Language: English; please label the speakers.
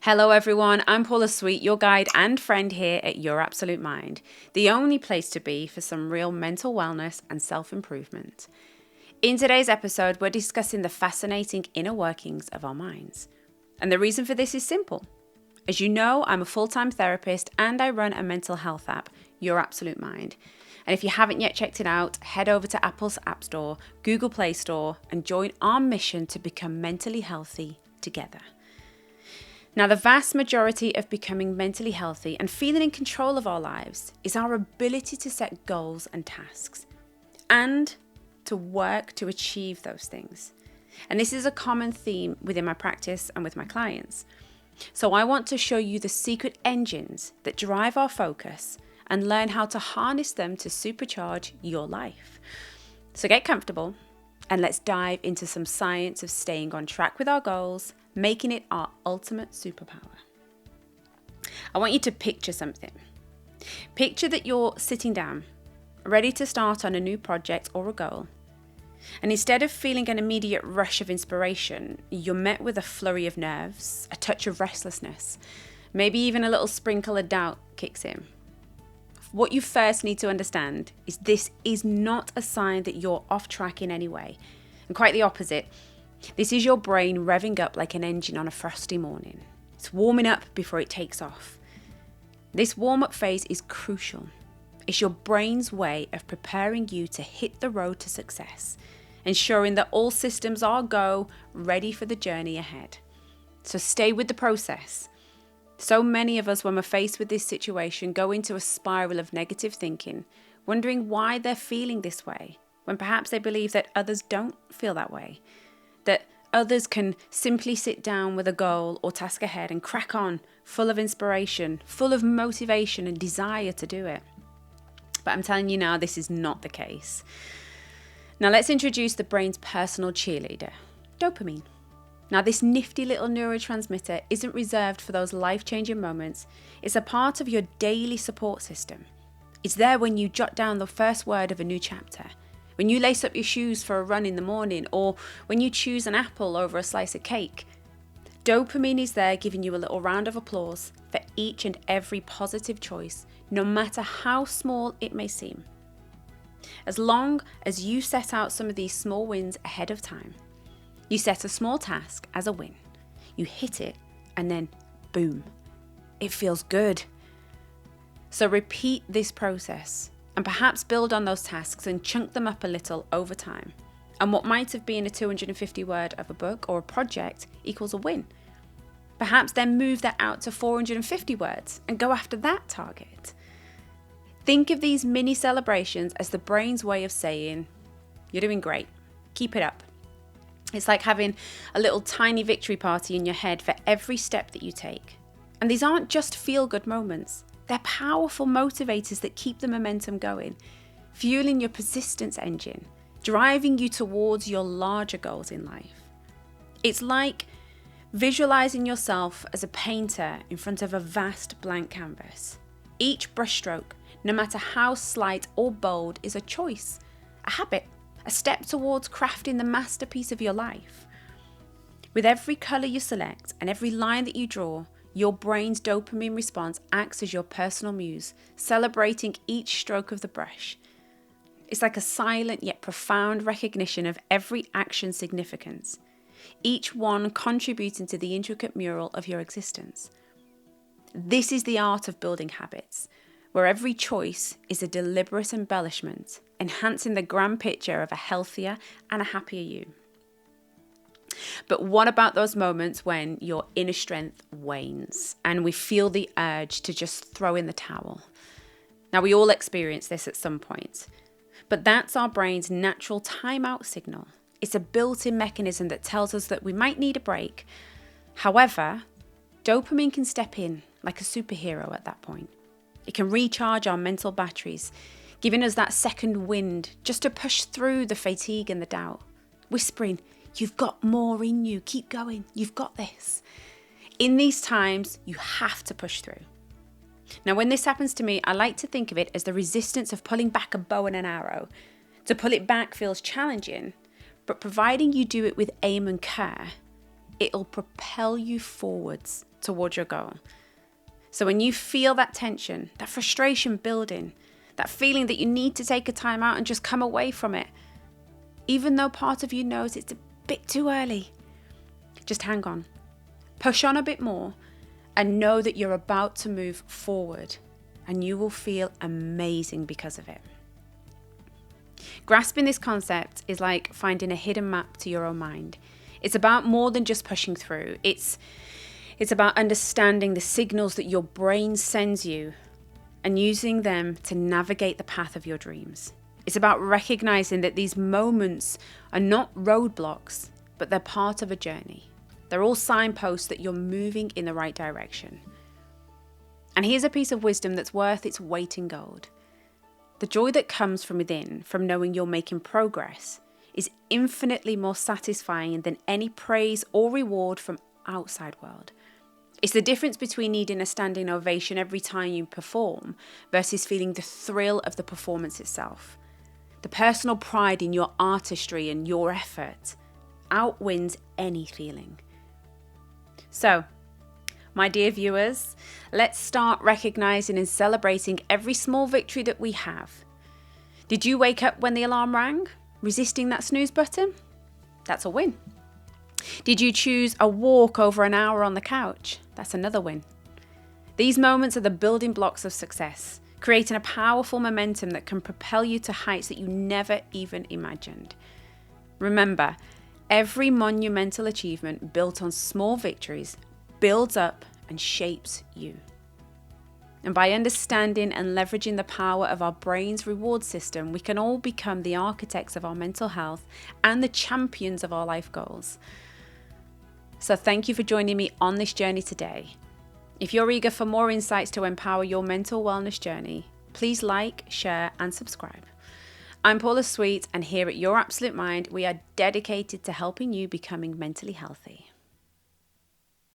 Speaker 1: Hello everyone, I'm Paula Sweet, your guide and friend here at Your Absolute Mind, the only place to be for some real mental wellness and self-improvement. In today's episode, we're discussing the fascinating inner workings of our minds. And the reason for this is simple. As you know, I'm a full-time therapist and I run a mental health app, Your Absolute Mind. And if you haven't yet checked it out, head over to Apple's App Store, Google Play Store, and join our mission to become mentally healthy together. Now, the vast majority of becoming mentally healthy and feeling in control of our lives is our ability to set goals and tasks and to work to achieve those things. And this is a common theme within my practice and with my clients. So I want to show you the secret engines that drive our focus and learn how to harness them to supercharge your life. So get comfortable and let's dive into some science of staying on track with our goals, making it our ultimate superpower. I want you to picture something. Picture that you're sitting down, ready to start on a new project or a goal. And instead of feeling an immediate rush of inspiration, you're met with a flurry of nerves, a touch of restlessness, maybe even a little sprinkle of doubt kicks in. What you first need to understand is this is not a sign that you're off track in any way, and quite the opposite. This is your brain revving up like an engine on a frosty morning. It's warming up before it takes off. This warm-up phase is crucial. It's your brain's way of preparing you to hit the road to success, ensuring that all systems are go, ready for the journey ahead. So stay with the process. So many of us, when we're faced with this situation, go into a spiral of negative thinking, wondering why they're feeling this way, when perhaps they believe that others don't feel that way. That others can simply sit down with a goal or task ahead and crack on, full of inspiration, full of motivation and desire to do it. But I'm telling you now, this is not the case. Now let's introduce the brain's personal cheerleader, dopamine. Now this nifty little neurotransmitter isn't reserved for those life-changing moments. It's a part of your daily support system. It's there when you jot down the first word of a new chapter, when you lace up your shoes for a run in the morning, or when you choose an apple over a slice of cake. Dopamine is there giving you a little round of applause for each and every positive choice, no matter how small it may seem. As long as you set out some of these small wins ahead of time, you set a small task as a win, you hit it, and then boom, it feels good. So repeat this process and perhaps build on those tasks and chunk them up a little over time. And what might have been a 250 word of a book or a project equals a win. Perhaps then move that out to 450 words and go after that target. Think of these mini celebrations as the brain's way of saying, you're doing great, keep it up. It's like having a little tiny victory party in your head for every step that you take. And these aren't just feel-good moments. They're powerful motivators that keep the momentum going, fueling your persistence engine, driving you towards your larger goals in life. It's like visualizing yourself as a painter in front of a vast blank canvas. Each brushstroke, no matter how slight or bold, is a choice, a habit, a step towards crafting the masterpiece of your life. With every color you select and every line that you draw, your brain's dopamine response acts as your personal muse, celebrating each stroke of the brush. It's like a silent yet profound recognition of every action's significance, each one contributing to the intricate mural of your existence. This is the art of building habits, where every choice is a deliberate embellishment, enhancing the grand picture of a healthier and a happier you. But what about those moments when your inner strength wanes and we feel the urge to just throw in the towel? Now, we all experience this at some point, but that's our brain's natural timeout signal. It's a built-in mechanism that tells us that we might need a break. However, dopamine can step in like a superhero at that point. It can recharge our mental batteries, giving us that second wind just to push through the fatigue and the doubt, whispering, "You've got more in you, keep going, you've got this." In these times, you have to push through. Now, when this happens to me, I like to think of it as the resistance of pulling back a bow and an arrow. To pull it back feels challenging, but providing you do it with aim and care, it'll propel you forwards towards your goal. So when you feel that tension, that frustration building, that feeling that you need to take a time out and just come away from it, even though part of you knows it's a bit too early, just hang on. Push on a bit more and know that you're about to move forward, and you will feel amazing because of it. Grasping this concept is like finding a hidden map to your own mind. It's about more than just pushing through. It's about understanding the signals that your brain sends you and using them to navigate the path of your dreams. It's about recognizing that these moments are not roadblocks, but they're part of a journey. They're all signposts that you're moving in the right direction. And here's a piece of wisdom that's worth its weight in gold. The joy that comes from within, from knowing you're making progress, is infinitely more satisfying than any praise or reward from outside world. It's the difference between needing a standing ovation every time you perform versus feeling the thrill of the performance itself. The personal pride in your artistry and your effort outwins any feeling. So, my dear viewers, let's start recognizing and celebrating every small victory that we have. Did you wake up when the alarm rang, resisting that snooze button? That's a win. Did you choose a walk over an hour on the couch? That's another win. These moments are the building blocks of success, creating a powerful momentum that can propel you to heights that you never even imagined. Remember, every monumental achievement built on small victories builds up and shapes you. And by understanding and leveraging the power of our brain's reward system, we can all become the architects of our mental health and the champions of our life goals. So thank you for joining me on this journey today. If you're eager for more insights to empower your mental wellness journey, please like, share, and subscribe. I'm Paula Sweet, and here at Your Absolute Mind, we are dedicated to helping you becoming mentally healthy.